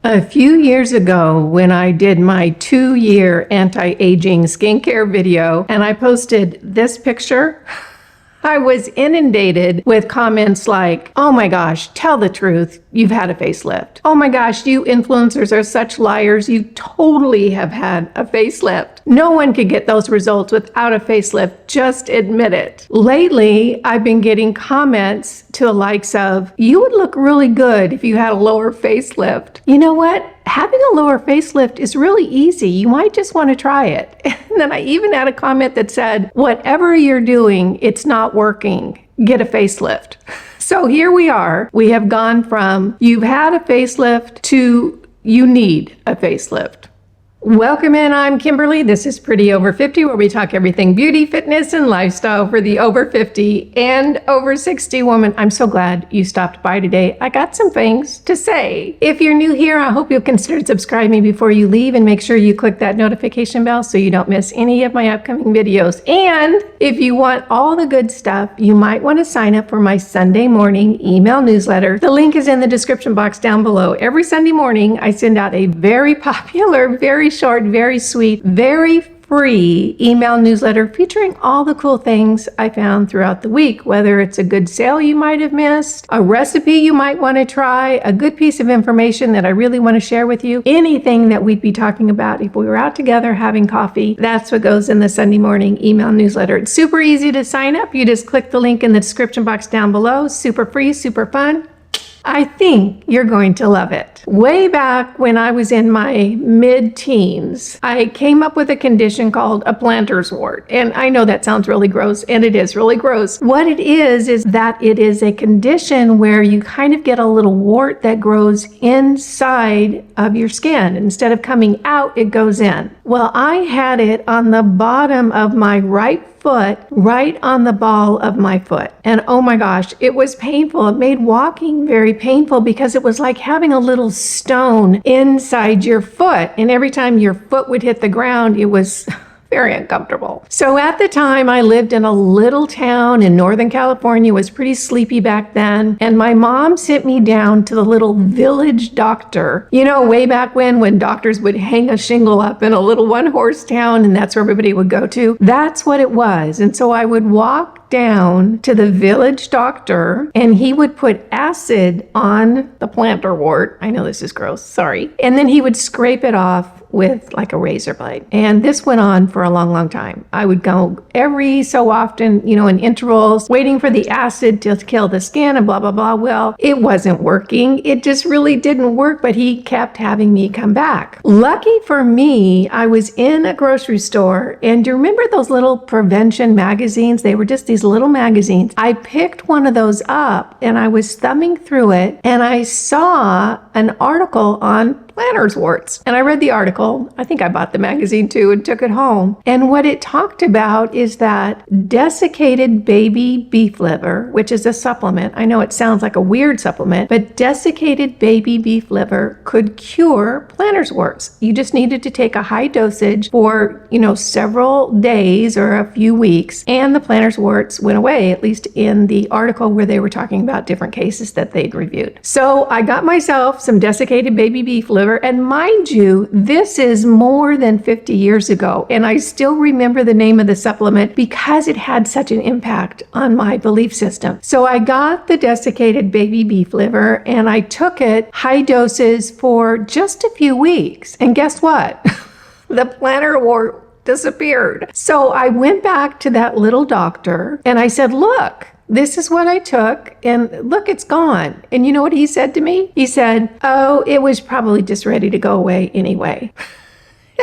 A few years ago, when I did my 2-year anti-aging skincare video and I posted this picture, I was inundated with comments like, "Oh my gosh, tell the truth, you've had a facelift. Oh my gosh, you influencers are such liars, you totally have had a facelift. No one could get those results without a facelift, just admit it." Lately, I've been getting comments to the likes of, "You would look really good if you had a lower facelift." You know what? Having a lower facelift is really easy. You might just want to try it. And then I even had a comment that said, "Whatever you're doing, it's not working. Get a facelift." So here we are. We have gone from you've had a facelift to you need a facelift. Welcome in, I'm Kimberly. This is Pretty Over 50, where we talk everything beauty, fitness, and lifestyle for the over 50 and over 60 woman. I'm so glad you stopped by today. I got some things to say. If you're new here, I hope you'll consider subscribing before you leave and make sure you click that notification bell so you don't miss any of my upcoming videos. And if you want all the good stuff, you might want to sign up for my Sunday morning email newsletter. The link is in the description box down below. Every Sunday morning, I send out a very popular, very short, very sweet, very free email newsletter featuring all the cool things I found throughout the week, whether it's a good sale you might have missed, a recipe you might want to try, a good piece of information that I really want to share with you, anything that we'd be talking about if we were out together having coffee. That's what goes in the Sunday morning email newsletter. It's super easy to sign up. You just click the link in the description box down below. Super free, super fun. I think you're going to love it. Way back when I was in my mid-teens, I came up with a condition called a planter's wart. And I know that sounds really gross, and it is really gross. What it is that it is a condition where you kind of get a little wart that grows inside of your skin. Instead of coming out, it goes in. Well, I had it on the bottom of my right foot, right on the ball of my foot. And oh my gosh, it was painful. It made walking very painful because it was like having a little stone inside your foot. And every time your foot would hit the ground, it was very uncomfortable. So at the time, I lived in a little town in Northern California. It was pretty sleepy back then. And my mom sent me down to the little village doctor. You know, way back when doctors would hang a shingle up in a little one-horse town, and that's where everybody would go to. That's what it was. And so I would walk down to the village doctor, and he would put acid on the plantar wart. I know this is gross, sorry. And then he would scrape it off with like a razor blade. And this went on for a long, long time. I would go every so often, you know, in intervals, waiting for the acid to kill the skin and blah, blah, blah. Well, it wasn't working. It just really didn't work, but he kept having me come back. Lucky for me, I was in a grocery store, and do you remember those little prevention magazines? They were just these little magazines. I picked one of those up, and I was thumbing through it, and I saw an article on plantar's warts. And I read the article. I think I bought the magazine too and took it home. And what it talked about is that desiccated baby beef liver, which is a supplement. I know it sounds like a weird supplement, but desiccated baby beef liver could cure plantar's warts. You just needed to take a high dosage for, you know, several days or a few weeks, and the plantar's warts went away, at least in the article where they were talking about different cases that they'd reviewed. So I got myself some desiccated baby beef liver. And mind you, this is more than 50 years ago. And I still remember the name of the supplement because it had such an impact on my belief system. So I got the desiccated baby beef liver, and I took it high doses for just a few weeks. And guess what? The plantar wart disappeared. So I went back to that little doctor and I said, "Look, this is what I took, and look, it's gone." And you know what he said to me? He said, "Oh, it was probably just ready to go away anyway."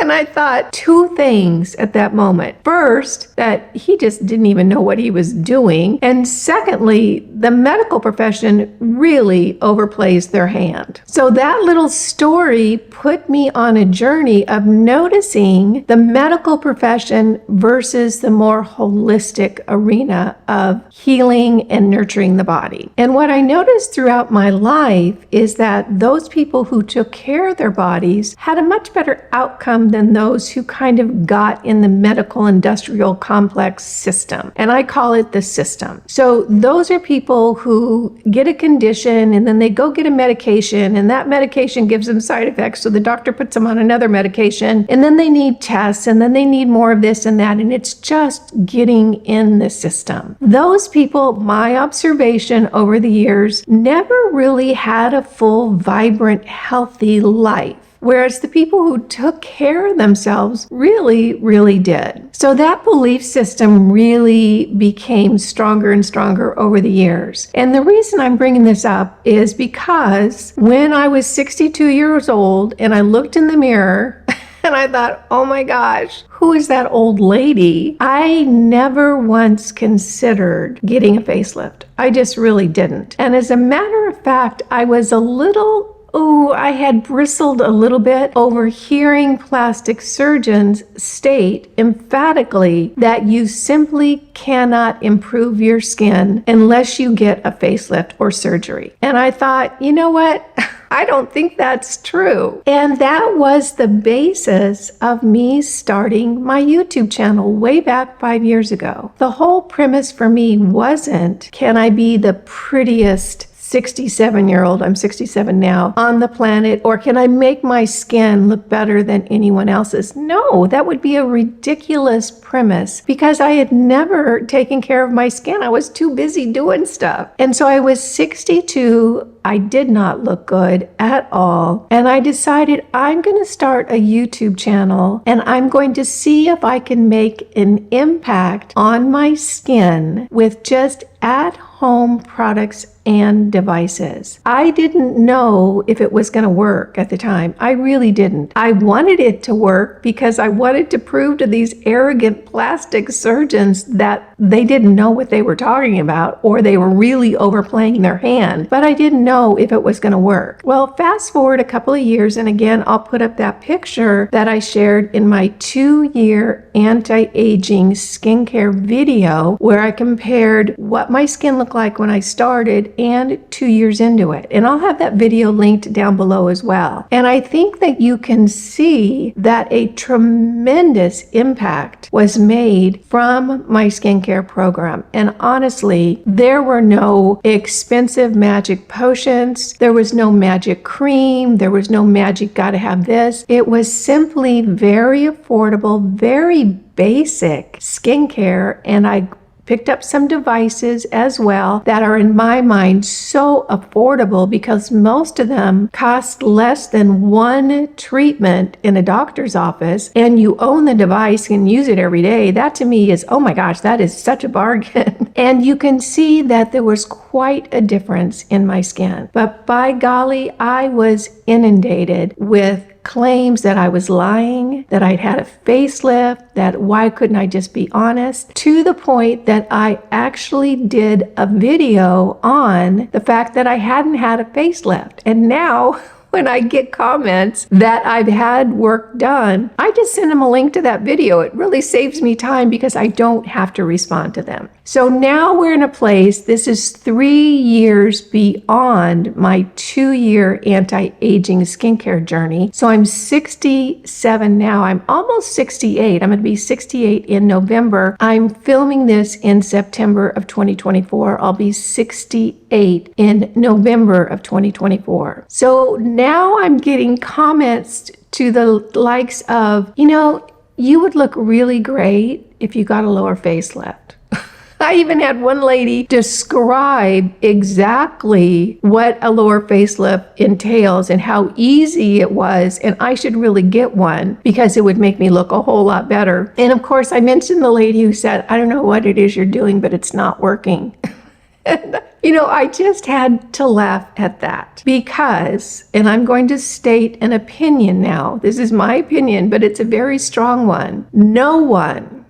And I thought two things at that moment. First, that he just didn't even know what he was doing. And secondly, the medical profession really overplays their hand. So that little story put me on a journey of noticing the medical profession versus the more holistic arena of healing and nurturing the body. And what I noticed throughout my life is that those people who took care of their bodies had a much better outcome than those who kind of got in the medical industrial complex system, and I call it the system. So those are people who get a condition and then they go get a medication, and that medication gives them side effects, so the doctor puts them on another medication, and then they need tests, and then they need more of this and that, and it's just getting in the system. Those people, my observation over the years, never really had a full, vibrant, healthy life. Whereas the people who took care of themselves really did. So that belief system really became stronger and stronger over the years. And the reason I'm bringing this up is because when I was 62 years old and I looked in the mirror and I thought, oh my gosh, who is that old lady? I never once considered getting a facelift. I just really didn't. And as a matter of fact, I was I had bristled a little bit over hearing plastic surgeons state emphatically that you simply cannot improve your skin unless you get a facelift or surgery. And I thought, you know what? I don't think that's true. And that was the basis of me starting my YouTube channel way back 5 years ago. The whole premise for me wasn't, can I be the prettiest 67-year-old, I'm 67 now, on the planet, or can I make my skin look better than anyone else's? No, that would be a ridiculous premise because I had never taken care of my skin. I was too busy doing stuff. And so I was 62. I did not look good at all. And I decided I'm going to start a YouTube channel and I'm going to see if I can make an impact on my skin with just at-home products and devices. I didn't know if it was going to work at the time. I really didn't. I wanted it to work because I wanted to prove to these arrogant plastic surgeons that they didn't know what they were talking about, or they were really overplaying their hand, but I didn't know if it was going to work. Well, fast forward a couple of years, and again, I'll put up that picture that I shared in my 2-year anti-aging skincare video where I compared what my skin looked like when I started and 2 years into it. And I'll have that video linked down below as well. And I think that you can see that a tremendous impact was made from my skincare program. And honestly, there were no expensive magic potions. There was no magic cream. There was no magic gotta have this. It was simply very affordable, very basic skincare. And I picked up some devices as well that are in my mind so affordable because most of them cost less than one treatment in a doctor's office, and you own the device and use it every day. That to me is, oh my gosh, that is such a bargain. And you can see that there was quite a difference in my skin. But by golly, I was inundated with claims that I was lying, that I'd had a facelift, that why couldn't I just be honest, to the point that I actually did a video on the fact that I hadn't had a facelift. And now when I get comments that I've had work done, I just send them a link to that video. It really saves me time because I don't have to respond to them. So now we're in a place, this is 3 years beyond my 2-year anti-aging skincare journey. So I'm 67 now. I'm almost 68. I'm going to be 68 in November. I'm filming this in September of 2024. I'll be 68 in November of 2024. So now I'm getting comments to the likes of, you would look really great if you got a lower facelift. I even had one lady describe exactly what a lower facelift entails and how easy it was, and I should really get one because it would make me look a whole lot better. And of course, I mentioned the lady who said, I don't know what it is you're doing, but it's not working. And, I just had to laugh at that because, and I'm going to state an opinion now. This is my opinion, but it's a very strong one. No one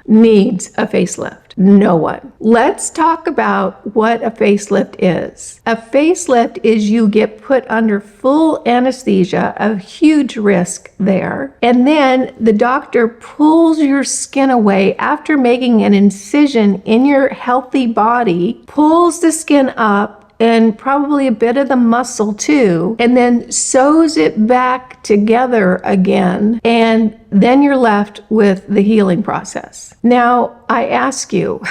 needs a facelift. No one. Let's talk about what a facelift is. A facelift is you get put under full anesthesia, a huge risk there, and then the doctor pulls your skin away after making an incision in your healthy body, pulls the skin up, and probably a bit of the muscle too, and then sews it back together again, and then you're left with the healing process. Now, I ask you,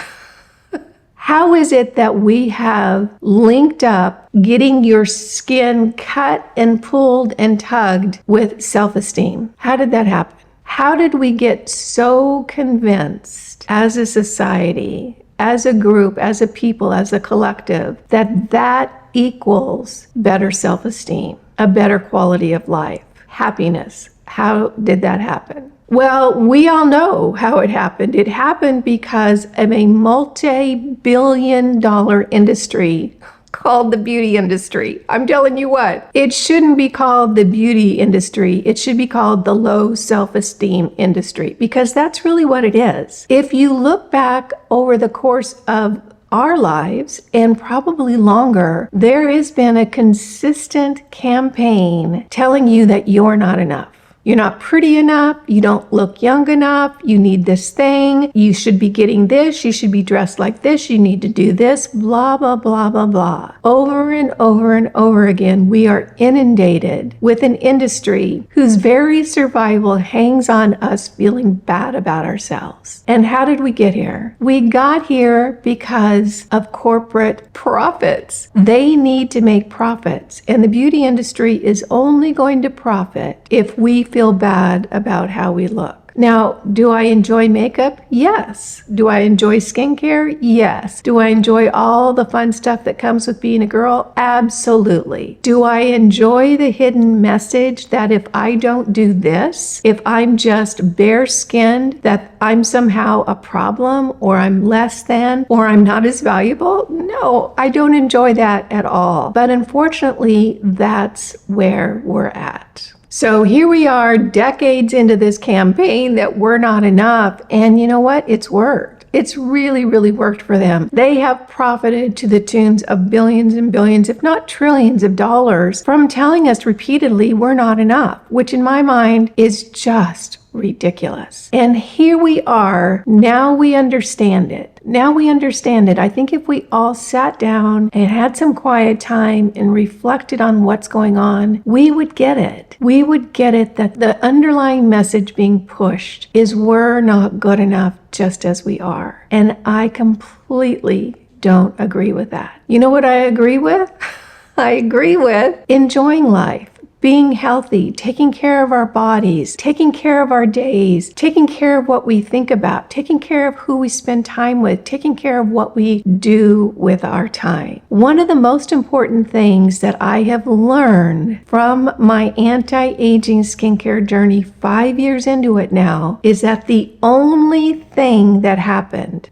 how is it that we have linked up getting your skin cut and pulled and tugged with self-esteem? How did that happen? How did we get so convinced as a society, as a group, as a people, as a collective, that that equals better self-esteem, a better quality of life, happiness? How did that happen? Well, we all know how it happened. It happened because of a multi-billion-dollar industry called the beauty industry. I'm telling you what, it shouldn't be called the beauty industry. It should be called the low self-esteem industry, because that's really what it is. If you look back over the course of our lives, and probably longer, there has been a consistent campaign telling you that you're not enough. You're not pretty enough. You don't look young enough. You need this thing. You should be getting this. You should be dressed like this. You need to do this. Blah, blah, blah, blah, blah. Over and over and over again, we are inundated with an industry whose very survival hangs on us feeling bad about ourselves. And how did we get here? We got here because of corporate profits. They need to make profits. And the beauty industry is only going to profit if we feel bad about how we look. Now, do I enjoy makeup? Yes. Do I enjoy skincare? Yes. Do I enjoy all the fun stuff that comes with being a girl? Absolutely. Do I enjoy the hidden message that if I don't do this, if I'm just bare-skinned, that I'm somehow a problem, or I'm less than, or I'm not as valuable? No, I don't enjoy that at all. But unfortunately, that's where we're at. So here we are, decades into this campaign that we're not enough. And you know what? It's worked. It's really, really worked for them. They have profited to the tunes of billions and billions, if not trillions of dollars, from telling us repeatedly we're not enough, which in my mind is just ridiculous. And here we are. Now we understand it. Now we understand it. I think if we all sat down and had some quiet time and reflected on what's going on, we would get it. We would get it that the underlying message being pushed is we're not good enough just as we are. And I completely don't agree with that. You know what I agree with? I agree with enjoying life, being healthy, taking care of our bodies, taking care of our days, taking care of what we think about, taking care of who we spend time with, taking care of what we do with our time. One of the most important things that I have learned from my anti-aging skincare journey 5 years into it now is that the only thing that happened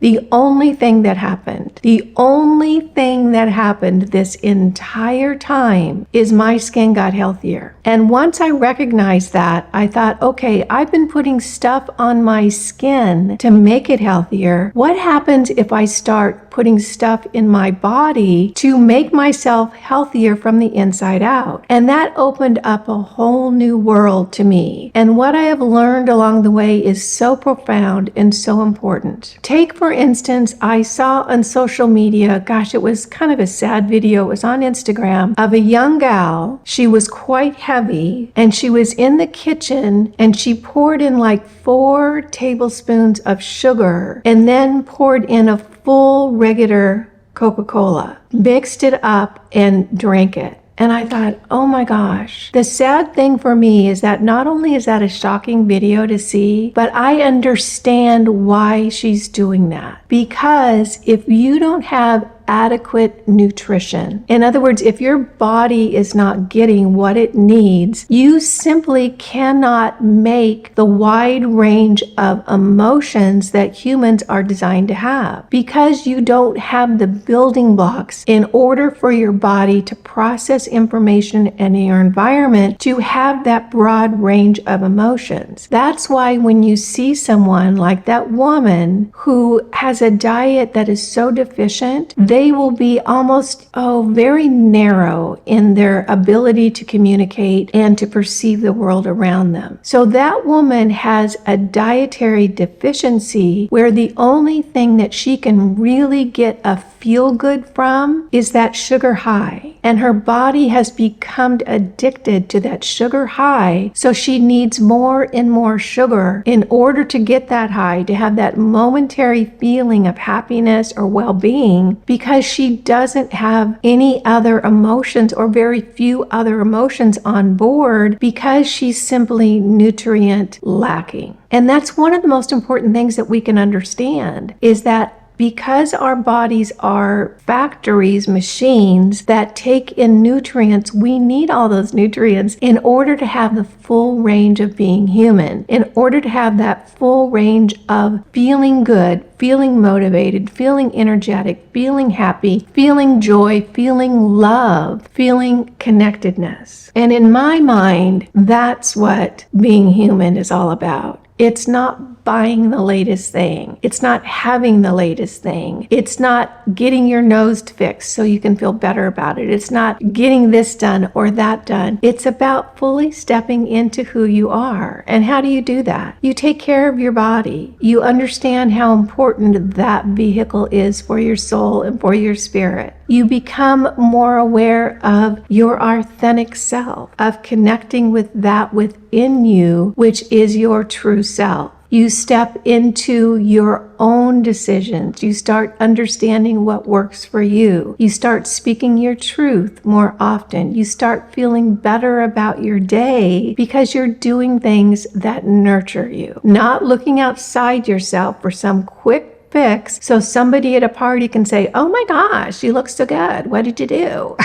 this entire time is my skin got healthier. And once I recognized that, I thought, okay, I've been putting stuff on my skin to make it healthier. What happens if I start putting stuff in my body to make myself healthier from the inside out? And that opened up a whole new world to me. And what I have learned along the way is so profound and so important. Take, for instance, I saw on social media, gosh, it was kind of a sad video. It was on Instagram of a young gal. She was quite heavy and she was in the kitchen and she poured in like 4 tablespoons of sugar and then poured in a full regular Coca-Cola, mixed it up and drank it. And I thought, oh my gosh, the sad thing for me is that not only is that a shocking video to see, but I understand why she's doing that. Because if you don't have adequate nutrition, in other words, if your body is not getting what it needs, you simply cannot make the wide range of emotions that humans are designed to have, because you don't have the building blocks in order for your body to process information and your environment to have that broad range of emotions. That's why when you see someone like that woman who has a diet that is so deficient, they will be almost, very narrow in their ability to communicate and to perceive the world around them. So that woman has a dietary deficiency where the only thing that she can really get a feel good from is that sugar high. And her body has become addicted to that sugar high. So she needs more and more sugar in order to get that high, to have that momentary feeling of happiness or well-being, because she doesn't have any other emotions or very few other emotions on board because she's simply nutrient lacking. And that's one of the most important things that we can understand, is that because our bodies are factories, machines that take in nutrients, we need all those nutrients in order to have the full range of being human, in order to have that full range of feeling good, feeling motivated, feeling energetic, feeling happy, feeling joy, feeling love, feeling connectedness. And in my mind, that's what being human is all about. It's not buying the latest thing. It's not having the latest thing. It's not getting your nose fixed so you can feel better about it. It's not getting this done or that done. It's about fully stepping into who you are. And how do you do that? You take care of your body. You understand how important that vehicle is for your soul and for your spirit. You become more aware of your authentic self, of connecting with that within you, which is your true self. You step into your own decisions. You start understanding what works for you. You start speaking your truth more often. You start feeling better about your day because you're doing things that nurture you, not looking outside yourself for some quick fix so somebody at a party can say, "Oh my gosh, you look so good. What did you do?"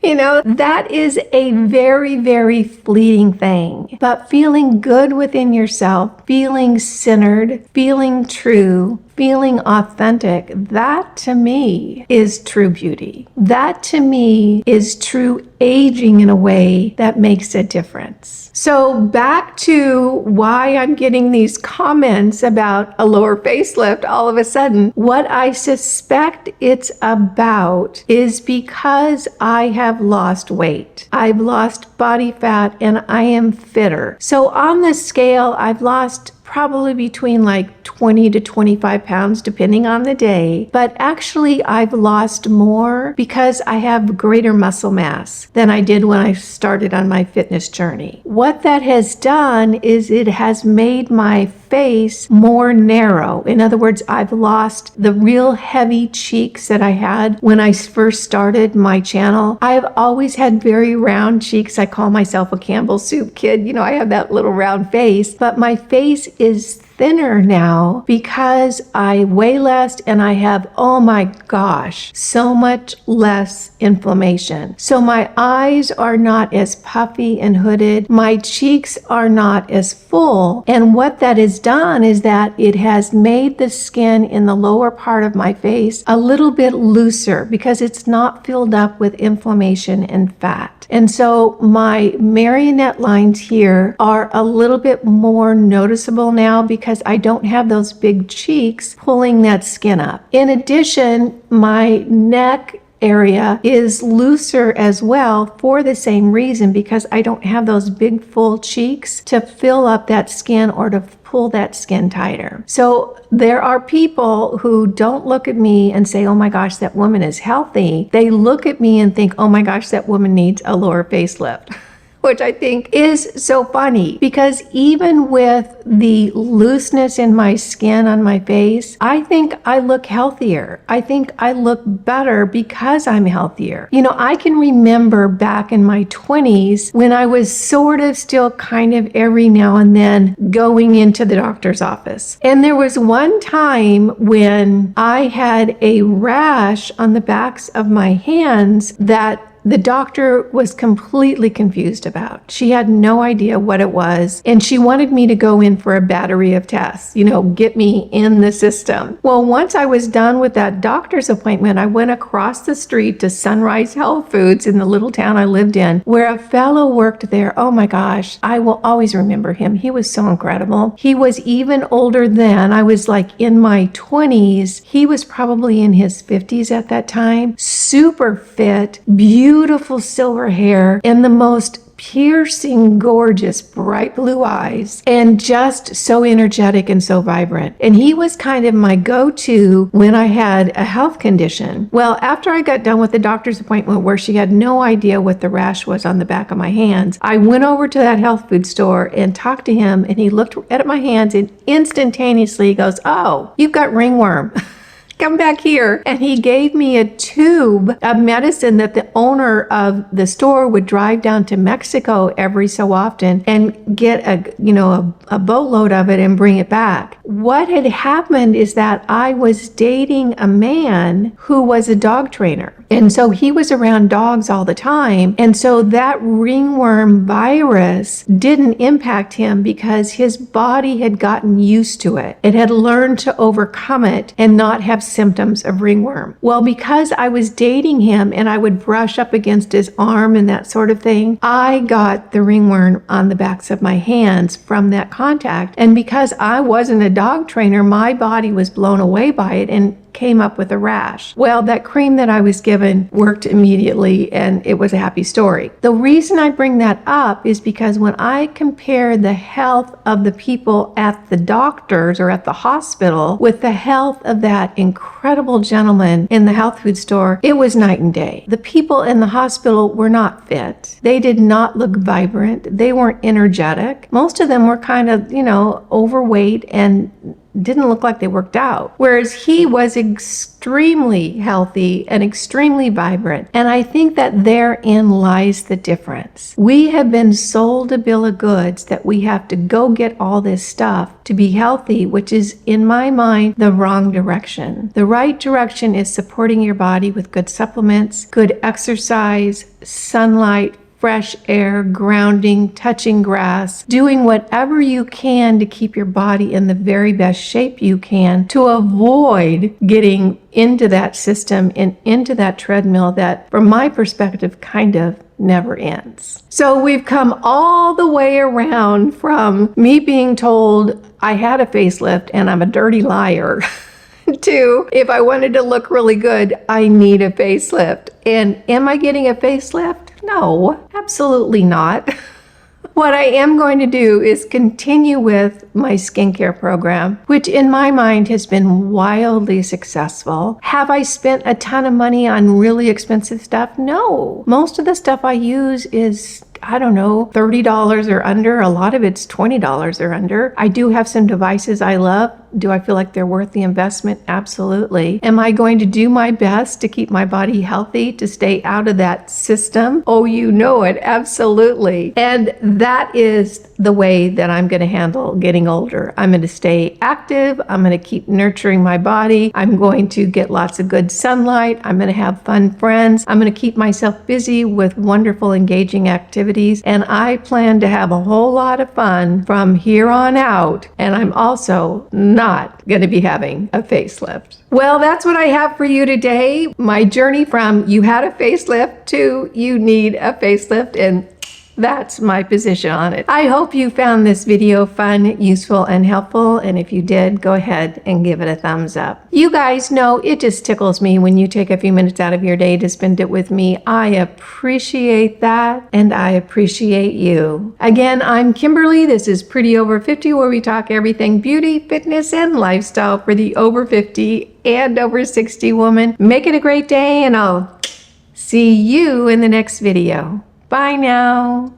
You know, that is a very, very fleeting thing. But feeling good within yourself, feeling centered, feeling true, feeling authentic, that to me is true beauty. That to me is true aging in a way that makes a difference. So back to why I'm getting these comments about a lower facelift all of a sudden. What I suspect it's about is because I have lost weight. I've lost body fat and I am fitter. So on the scale, I've lost probably between like 20 to 25 pounds depending on the day, but actually I've lost more because I have greater muscle mass than I did when I started on my fitness journey. What that has done is it has made my face more narrow. In other words, I've lost the real heavy cheeks that I had when I first started my channel. I've always had very round cheeks. I call myself a Campbell soup kid. You know, I have that little round face, but my face is thinner now because I weigh less and I have, oh my gosh, so much less inflammation. So my eyes are not as puffy and hooded. My cheeks are not as full. And what that has done is that it has made the skin in the lower part of my face a little bit looser because it's not filled up with inflammation and fat. And so my marionette lines here are a little bit more noticeable now because I don't have those big cheeks pulling that skin up. In addition, my neck area is looser as well for the same reason, because I don't have those big full cheeks to fill up that skin or to pull that skin tighter. So there are people who don't look at me and say, oh my gosh, that woman is healthy. They look at me and think, oh my gosh, that woman needs a lower facelift. Which I think is so funny, because even with the looseness in my skin on my face, I think I look healthier. I think I look better because I'm healthier. You know, I can remember back in my 20s when I was sort of still kind of every now and then going into the doctor's office. And there was one time when I had a rash on the backs of my hands that the doctor was completely confused about. She had no idea what it was, and she wanted me to go in for a battery of tests, you know, get me in the system. Well, once I was done with that doctor's appointment, I went across the street to Sunrise Health Foods in the little town I lived in, where a fellow worked there. Oh my gosh, I will always remember him. He was so incredible. He was even older then. I was like in my 20s. He was probably in his 50s at that time. Super fit, beautiful silver hair, and the most piercing, gorgeous, bright blue eyes, and just so energetic and so vibrant. And he was kind of my go-to when I had a health condition. Well, after I got done with the doctor's appointment where she had no idea what the rash was on the back of my hands, I went over to that health food store and talked to him, and he looked at my hands and instantaneously goes, "Oh, you've got ringworm. Come back here." And he gave me a tube of medicine that the owner of the store would drive down to Mexico every so often and get a boatload of it and bring it back. What had happened is that I was dating a man who was a dog trainer. And so he was around dogs all the time. And so that ringworm virus didn't impact him because his body had gotten used to it. It had learned to overcome it and not have symptoms of ringworm. Well, because I was dating him and I would brush up against his arm and that sort of thing, I got the ringworm on the backs of my hands from that contact. And because I wasn't a dog trainer, my body was blown away by it and came up with a rash. Well, that cream that I was given worked immediately, and it was a happy story. The reason I bring that up is because when I compare the health of the people at the doctors or at the hospital with the health of that incredible gentleman in the health food store, it was night and day. The people in the hospital were not fit. They did not look vibrant. They weren't energetic. Most of them were kind of, overweight and didn't look like they worked out. Whereas he was extremely healthy and extremely vibrant. And I think that therein lies the difference. We have been sold a bill of goods that we have to go get all this stuff to be healthy, which is, in my mind, the wrong direction. The right direction is supporting your body with good supplements, good exercise, sunlight, fresh air, grounding, touching grass, doing whatever you can to keep your body in the very best shape you can to avoid getting into that system and into that treadmill that, from my perspective, kind of never ends. So we've come all the way around from me being told I had a facelift and I'm a dirty liar to, if I wanted to look really good, I need a facelift. And am I getting a facelift? No, absolutely not. What I am going to do is continue with my skincare program, which in my mind has been wildly successful. Have I spent a ton of money on really expensive stuff? No. Most of the stuff I use is, $30 or under. A lot of it's $20 or under. I do have some devices I love. Do I feel like they're worth the investment? Absolutely. Am I going to do my best to keep my body healthy, to stay out of that system? Oh, you know it. Absolutely. And that is the way that I'm going to handle getting older. I'm going to stay active. I'm going to keep nurturing my body. I'm going to get lots of good sunlight. I'm going to have fun friends. I'm going to keep myself busy with wonderful, engaging activities. And I plan to have a whole lot of fun from here on out. And I'm also not going to be having a facelift. Well, that's what I have for you today. My journey from you had a facelift to you need a facelift, and that's my position on it. I hope you found this video fun, useful, and helpful. And if you did, go ahead and give it a thumbs up. You guys know it just tickles me when you take a few minutes out of your day to spend it with me. I appreciate that, and I appreciate you. Again, I'm Kimberly. This is Pretty Over 50, where we talk everything beauty, fitness, and lifestyle for the over 50 and over 60 woman. Make it a great day, and I'll see you in the next video. Bye now.